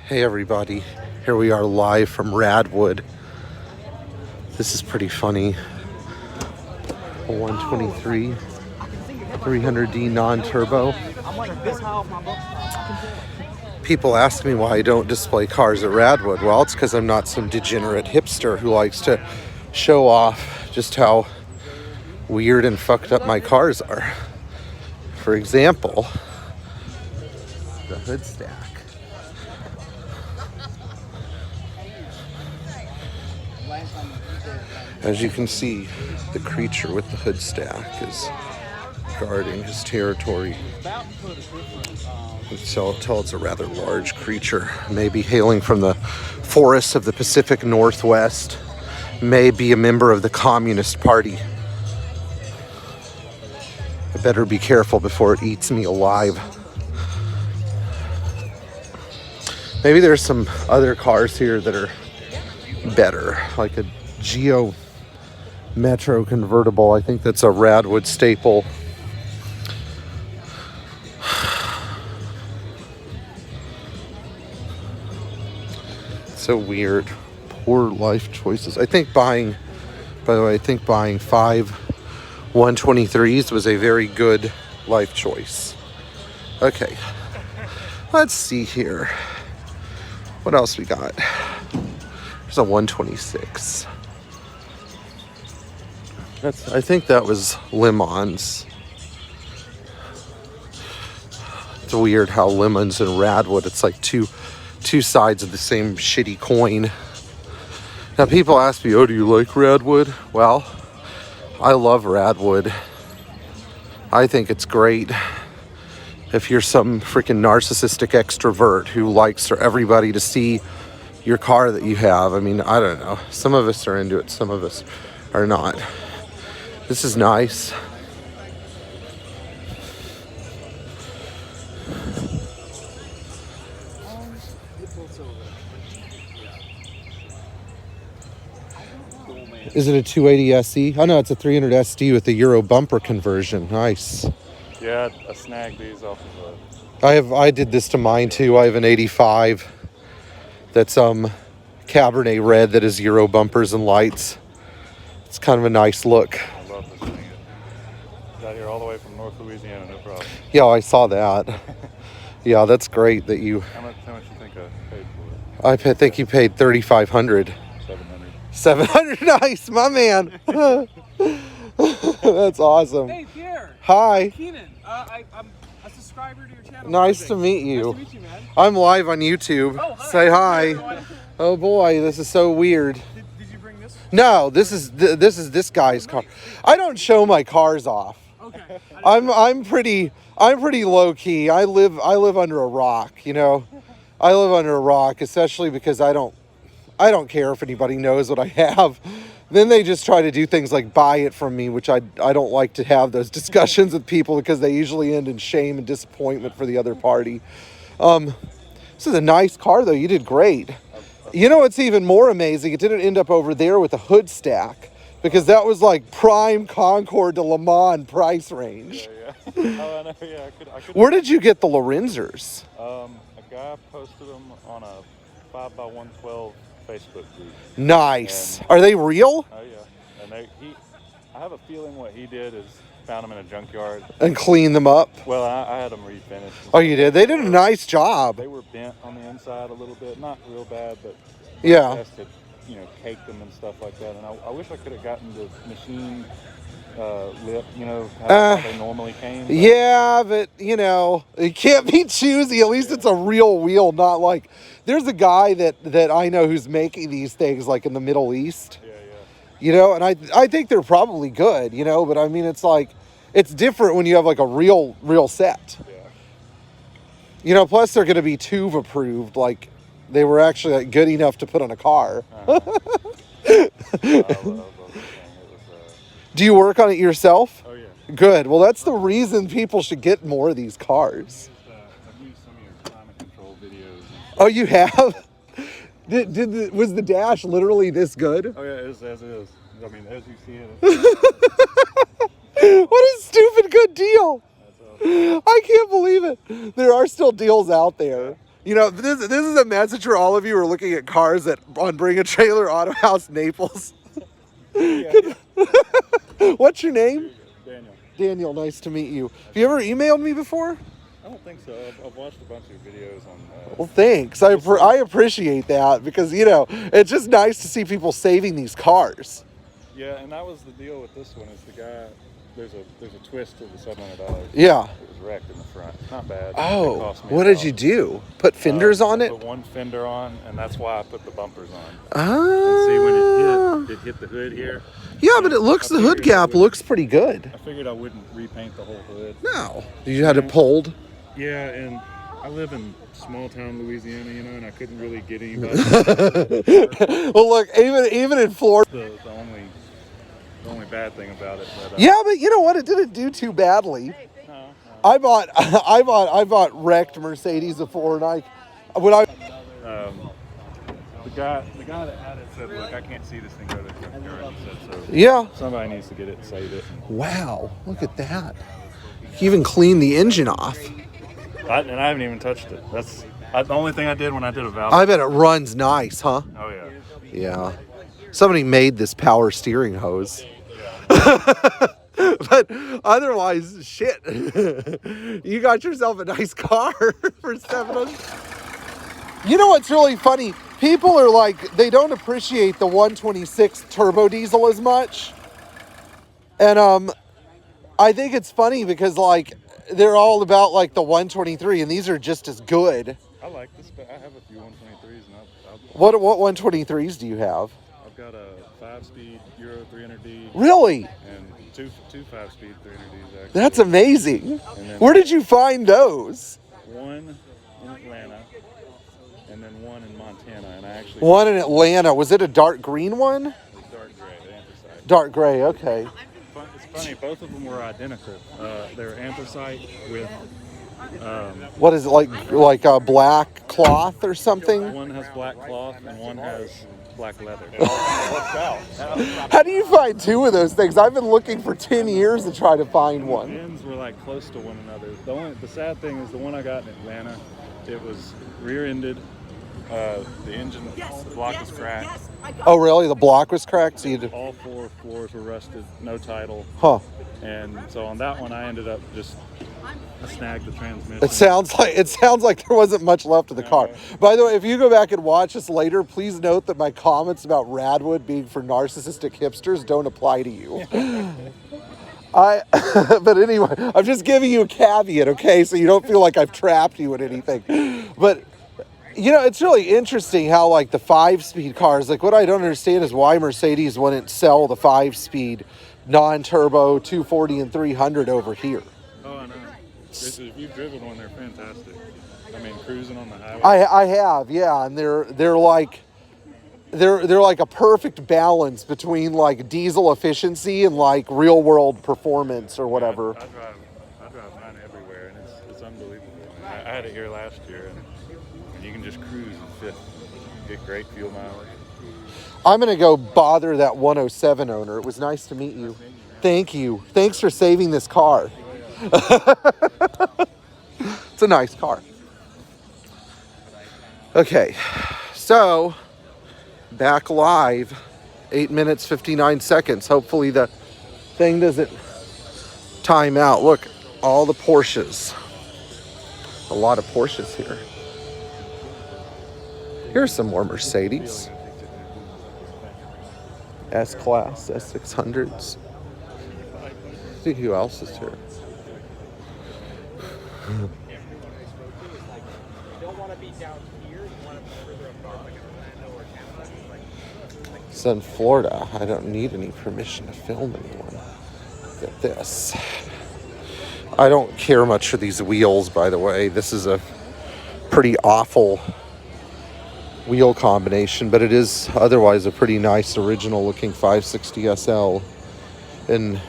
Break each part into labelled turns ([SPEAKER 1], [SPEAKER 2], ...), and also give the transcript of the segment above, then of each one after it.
[SPEAKER 1] Hey everybody, here we are live from Radwood. This is pretty funny. A 123 300D non-turbo. People ask me why I don't display cars at Radwood. Well, it's because I'm not some degenerate hipster who likes to show off just how weird and fucked up my cars are. For example, the hood stack. As you can see, the creature with the hood stack is guarding his territory. So tell it's a rather large creature, maybe hailing from the forests of the Pacific Northwest, may be a member of the Communist Party. I better be careful before it eats me alive. Maybe there's some other cars here that are better, like a Geo Metro convertible. I think that's a Radwood staple. So weird. Poor life choices. I think buying 5 123s was a very good life choice. Okay. Let's see here. What else we got? There's a 126. I think that was Le Mans. It's weird how Le Mans and Radwood, it's like two sides of the same shitty coin. Now people ask me, oh, do you like Radwood? Well, I love Radwood. I think it's great. If you're some freaking narcissistic extrovert who likes for everybody to see your car that you have. I mean, I don't know. Some of us are into it, some of us are not. This is nice. Is it a 280 SE? Oh no, it's a 300 SD with a Euro bumper conversion. Nice.
[SPEAKER 2] Yeah, I snagged these off of
[SPEAKER 1] I did this to mine too. I have an 85 that's Cabernet red that is Euro bumpers and lights. It's kind of a nice look.
[SPEAKER 2] I love this thing. Got here all the way from North Louisiana, no problem.
[SPEAKER 1] Yeah, I saw that. Yeah, that's great that you...
[SPEAKER 2] How much you think I paid for it?
[SPEAKER 1] I think you paid $3,500.
[SPEAKER 2] 700.
[SPEAKER 1] Nice, my man. That's awesome.
[SPEAKER 3] Hey, Pierre.
[SPEAKER 1] Hi.
[SPEAKER 3] Keenan. I'm a subscriber to your channel.
[SPEAKER 1] Nice to meet you.
[SPEAKER 3] Nice to meet you, man.
[SPEAKER 1] I'm live on YouTube.
[SPEAKER 3] Oh, hi.
[SPEAKER 1] Say hi.
[SPEAKER 3] Hi,
[SPEAKER 1] Oh boy, this is so weird.
[SPEAKER 3] Did you bring this?
[SPEAKER 1] No, this is this guy's car. I don't show my cars off.
[SPEAKER 3] Okay.
[SPEAKER 1] I'm pretty low key. I live under a rock, you know. I live under a rock, especially because I don't care if anybody knows what I have. Then they just try to do things like buy it from me, which I don't like to have those discussions with people because they usually end in shame and disappointment for the other party. This is a nice car though. You did great. You know what's even more amazing? It didn't end up over there with a hood stack because that was like prime Concord to Le Mans price range.
[SPEAKER 2] Yeah. Oh, I know. Yeah, I could.
[SPEAKER 1] Where did you get the Lorenzers?
[SPEAKER 2] A guy posted them on a 5x112 Facebook group.
[SPEAKER 1] Nice.
[SPEAKER 2] And,
[SPEAKER 1] Are they real?
[SPEAKER 2] oh yeah. And I have a feeling what he did is found them in a junkyard
[SPEAKER 1] And clean them up?
[SPEAKER 2] Well, I had them refinished.
[SPEAKER 1] Oh, you did? They did a nice job.
[SPEAKER 2] They were bent on the inside a little bit, not real bad, but
[SPEAKER 1] Yeah.
[SPEAKER 2] best had, caked them and stuff like that. And I wish I could have gotten the machine lip, how they normally came. But
[SPEAKER 1] Yeah, but, it can't be choosy. At least it's a real wheel, not like... There's a guy that I know who's making these things, like, in the Middle East.
[SPEAKER 2] Yeah.
[SPEAKER 1] And I think they're probably good, but I mean, it's like... It's different when you have, like, a real set.
[SPEAKER 2] Yeah.
[SPEAKER 1] Plus they're going to be TÜV approved, like... They were actually like, good enough to put on a car.
[SPEAKER 2] I love this thing. It was,
[SPEAKER 1] Do you work on it yourself?
[SPEAKER 2] oh yeah.
[SPEAKER 1] Good. Well, that's the reason people should get more of these cars.
[SPEAKER 2] I've used some of your climate control videos.
[SPEAKER 1] Oh, you have? Was the dash literally this good?
[SPEAKER 2] Oh yeah, as it is. I mean, as you see it.
[SPEAKER 1] What a stupid good deal.
[SPEAKER 2] That's awesome.
[SPEAKER 1] I can't believe it. There are still deals out there. You know, this is a message for all of you who are looking at cars on Bring a Trailer Auto House Naples.
[SPEAKER 2] Yeah.
[SPEAKER 1] What's your name?
[SPEAKER 2] Daniel.
[SPEAKER 1] Daniel, nice to meet you. Have you ever emailed me before?
[SPEAKER 2] I don't think so. I've watched a bunch of videos on.
[SPEAKER 1] Well, thanks. I appreciate that because, you know, it's just nice to see people saving these cars.
[SPEAKER 2] Yeah, and that was the deal with this one. Is the guy? There's a twist to the $700.
[SPEAKER 1] Yeah.
[SPEAKER 2] It was wrecked in the front. It's not bad. It
[SPEAKER 1] Oh,
[SPEAKER 2] cost me
[SPEAKER 1] what did you do? Put fenders on
[SPEAKER 2] I
[SPEAKER 1] it?
[SPEAKER 2] put one fender on, and that's why I put the bumpers on.
[SPEAKER 1] Ah.
[SPEAKER 2] And see, when it hit the hood here.
[SPEAKER 1] Yeah, but the hood gap looks pretty good.
[SPEAKER 2] I figured I wouldn't repaint the whole hood.
[SPEAKER 1] No. You had it pulled?
[SPEAKER 2] Yeah, and I live in small town Louisiana, you know, and I couldn't really get anybody.
[SPEAKER 1] Well, look, even in Florida.
[SPEAKER 2] The only bad thing about it. But,
[SPEAKER 1] Yeah, but you know what? It didn't do too badly.
[SPEAKER 2] No.
[SPEAKER 1] I bought wrecked Mercedes before, and
[SPEAKER 2] The guy that had it said, "Look, I can't see this thing go to the junkyard." He said, "So
[SPEAKER 1] yeah.
[SPEAKER 2] somebody needs to get it and save it."
[SPEAKER 1] Wow, look at that. You even cleaned the engine off.
[SPEAKER 2] And I haven't even touched it. That's the only thing I did when I did a valve.
[SPEAKER 1] I bet it runs nice, huh?
[SPEAKER 2] Oh yeah.
[SPEAKER 1] Yeah. Somebody made this power steering hose. But otherwise, shit. You got yourself a nice car for $700. You know what's really funny? People are like, they don't appreciate the 126 turbo diesel as much. And I think it's funny because like they're all about like the 123, and these are just as good.
[SPEAKER 2] I like this, but I have a few 123s, and
[SPEAKER 1] What 123s do you have?
[SPEAKER 2] I've got a 5-speed Euro 300D.
[SPEAKER 1] Really?
[SPEAKER 2] And two 5-speed 300Ds actually.
[SPEAKER 1] That's amazing.
[SPEAKER 2] then-
[SPEAKER 1] Where did you find those?
[SPEAKER 2] One in Atlanta, and then one in Montana, and I actually
[SPEAKER 1] One in Atlanta. Was it a dark green one?
[SPEAKER 2] it was dark gray, anthracite.
[SPEAKER 1] Dark gray, okay.
[SPEAKER 2] It's funny, both of them were identical. They were anthracite with
[SPEAKER 1] What is it, like a black cloth or something?
[SPEAKER 2] one has black cloth and one has black leather.
[SPEAKER 1] How do you find two of those things? I've been looking for 10 years to try to find
[SPEAKER 2] The
[SPEAKER 1] one.
[SPEAKER 2] ends were like close to one another. The sad thing is the one I got in Atlanta, it was rear-ended. The engine block was cracked.
[SPEAKER 1] Oh, really? The block was cracked? So you did...
[SPEAKER 2] All 4 floors were rusted, no title.
[SPEAKER 1] Huh.
[SPEAKER 2] And so on that one, I ended up I snagged the transmission.
[SPEAKER 1] It sounds like there wasn't much left of the car. By the way, if you go back and watch this later, please note that my comments about radwood being for narcissistic hipsters don't apply to you. But anyway, I'm just giving you a caveat, okay? So you don't feel like I've trapped you in anything. But you know, it's really interesting how like the 5-speed cars, like what I don't understand is why Mercedes wouldn't sell the 5-speed non-turbo 240 and 300 over here.
[SPEAKER 2] Oh, I know. If you've driven one, they're fantastic. I mean, cruising on the highway.
[SPEAKER 1] I have, yeah, and they're like a perfect balance between like diesel efficiency and like real world performance or whatever.
[SPEAKER 2] I drive mine everywhere, and it's unbelievable. I had it here last year, and you can just cruise and get great fuel mileage.
[SPEAKER 1] I'm gonna go bother that 107 owner. It was nice to meet you. Thank you. Thanks for saving this car. It's a nice car. Okay, so back live, 8 minutes, 59 seconds. Hopefully the thing doesn't time out. Look, all the Porsches. A lot of Porsches here. Here's some more Mercedes. S-Class, S600s. See who else is here. It's in Florida. I don't need any permission to film anyone. Look at this. I don't care much for these wheels, by the way. This is a pretty awful wheel combination, but it is otherwise a pretty nice original looking 560 SL in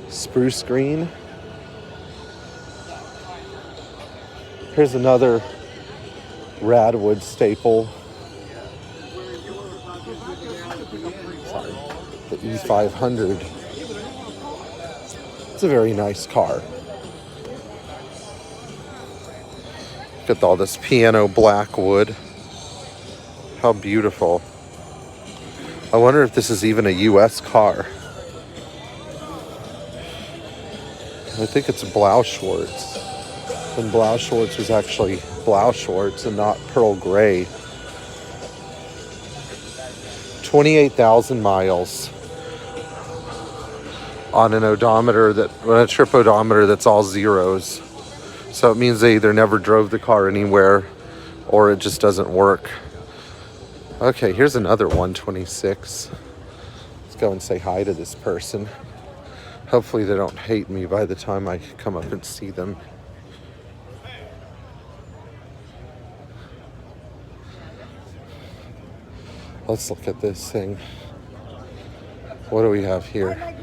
[SPEAKER 1] spruce green. Here's another radwood staple. Sorry, the E500. It's a very nice car. Look at all this piano black wood. How beautiful. I wonder if this is even a US car. I think it's Blau Schwarz. And Blau Schwarz was actually Blau Schwarz and not pearl gray. 28,000 miles on an odometer on a trip odometer that's all zeros. So it means they either never drove the car anywhere or it just doesn't work. Okay, here's another 126. Let's go and say hi to this person. Hopefully they don't hate me by the time I come up and see them. Let's look at this thing. What do we have here?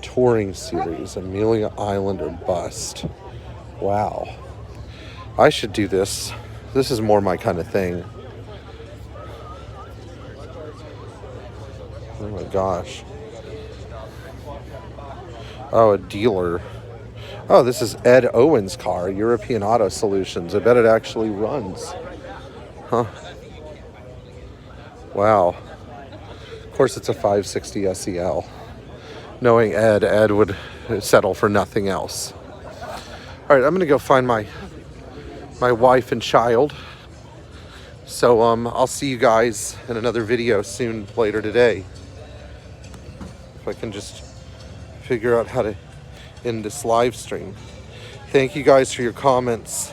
[SPEAKER 1] Touring Series, Amelia Island or Bust. Wow. I should do this. This is more my kind of thing. Oh my gosh. Oh, a dealer. Oh, this is Ed Owen's car, European Auto Solutions. I bet it actually runs. Huh. Wow. Of course, it's a 560 SEL. Knowing Ed would settle for nothing else. All right, I'm gonna go find my wife and child. So I'll see you guys in another video soon later today. If I can just figure out how to end this live stream. Thank you guys for your comments.